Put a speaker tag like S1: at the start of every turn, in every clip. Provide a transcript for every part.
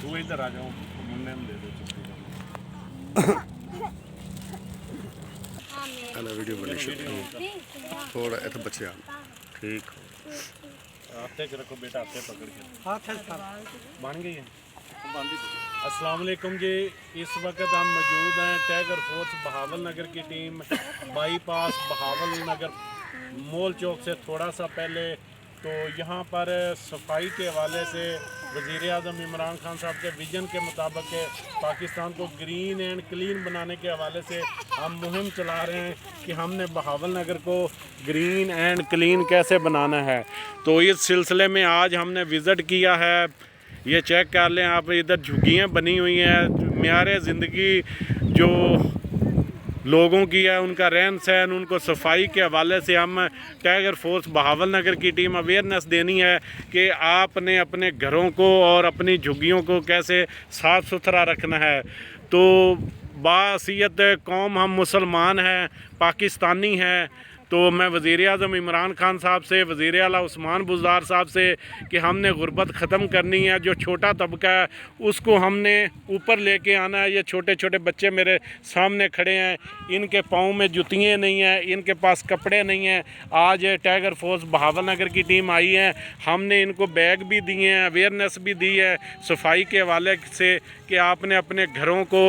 S1: तू इधर आ जाओ, मुन्ने में दे दो चुप्पी।
S2: वीडियो बनी थोड़ा ऐसा बच्चे ठीक
S1: आते रखो बेटा, आते पकड़ के बन गई है। अस्सलाम वालेकुम जी, इस वक्त हम मौजूद हैं टाइगर फोर्स बहावल नगर की टीम बाईपास बहावल नगर मोल चौक से थोड़ा सा पहले। तो यहाँ पर सफाई के हवाले से वज़ीर आज़म इमरान खान साहब के विजन के मुताबिक पाकिस्तान को ग्रीन एंड क्लीन बनाने के हवाले से हम मुहिम चला रहे हैं कि हमने बहावल नगर को ग्रीन एंड क्लीन कैसे बनाना है। तो इस सिलसिले में आज हमने विज़िट किया है। ये चेक कर लें आप, इधर झुग्गियाँ बनी हुई हैं। मेयार ज़िंदगी जो लोगों की है, उनका रहन सहन, उनको सफाई के हवाले से हम टाइगर फोर्स बहावल नगर की टीम अवेयरनेस देनी है कि आपने अपने घरों को और अपनी झुग्गियों को कैसे साफ़ सुथरा रखना है। तो बासीयत कौम हम मुसलमान हैं, पाकिस्तानी हैं। तो मैं वज़ीर आज़म इमरान खान साहब से, वज़ीर आला उस्मान बुज़दार साहब से कि हमने गुर्बत ख़त्म करनी है। जो छोटा तबका है उसको हमने ऊपर लेके आना है। ये छोटे छोटे बच्चे मेरे सामने खड़े हैं, इनके पाँव में जुतियाँ नहीं हैं, इनके पास कपड़े नहीं हैं। आज टाइगर फोर्स बहावल नगर की टीम आई है, हमने इनको बैग भी दिए हैं, अवेयरनेस भी दी है सफाई के हवाले से कि आपने अपने घरों को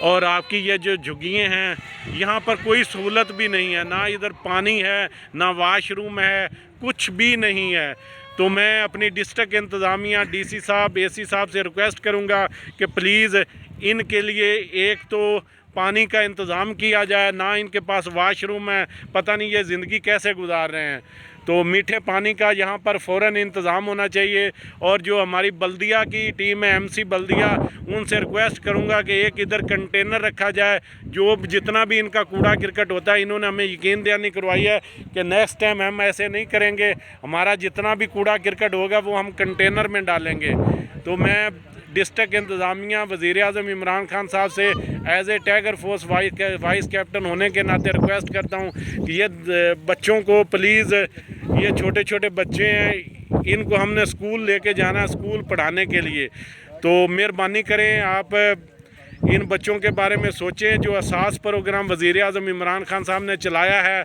S1: और आपकी ये जो झुग्गियाँ हैं, यहाँ पर कोई सहूलत भी नहीं है, ना इधर पानी है, ना वाशरूम है, कुछ भी नहीं है। तो मैं अपनी डिस्ट्रिक्ट इंतज़ामिया डीसी साहब, एसी साहब से रिक्वेस्ट करूँगा कि प्लीज़ इनके लिए एक तो पानी का इंतज़ाम किया जाए। ना इनके पास वाशरूम है, पता नहीं ये ज़िंदगी कैसे गुजार रहे हैं। तो मीठे पानी का यहाँ पर फ़ौरन इंतज़ाम होना चाहिए। और जो हमारी बल्दिया की टीम है, एमसी बल्दिया, उनसे रिक्वेस्ट करूँगा कि एक इधर कंटेनर रखा जाए। जो जितना भी इनका कूड़ा गिरकट होता है, इन्होंने हमें यकीन दहानी करवाई है कि नेक्स्ट टाइम हम ऐसे नहीं करेंगे। हमारा जितना भी कूड़ा गिरकट होगा वो हम कंटेनर में डालेंगे। तो मैं डिस्ट्रिक्ट इंतज़ामिया वज़ीर आज़म इमरान खान साहब से as a tiger force vice captain होने के नाते रिक्वेस्ट करता हूँ कि ये बच्चों को प्लीज़, ये छोटे छोटे बच्चे हैं, इनको हमने स्कूल लेके जाना है, स्कूल पढ़ाने के लिए। तो मेहरबानी करें आप इन बच्चों के बारे में सोचें। जो असास प्रोग्राम वज़ीर आज़म इमरान खान साहब ने चलाया है,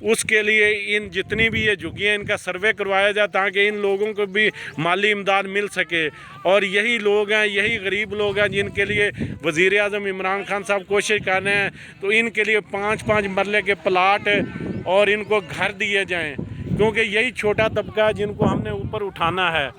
S1: उसके लिए इन जितनी भी ये झुग्गियाँ, इनका सर्वे करवाया जाए ताकि इन लोगों को भी माली इमदाद मिल सके। और यही लोग हैं, यही गरीब लोग हैं जिनके लिए वज़ीर आज़म इमरान खान साहब कोशिश कर रहे हैं। तो इनके लिए 5-5 मरले के प्लाट और इनको घर दिए जाएँ, क्योंकि यही छोटा तबका है जिनको हमने ऊपर उठाना है।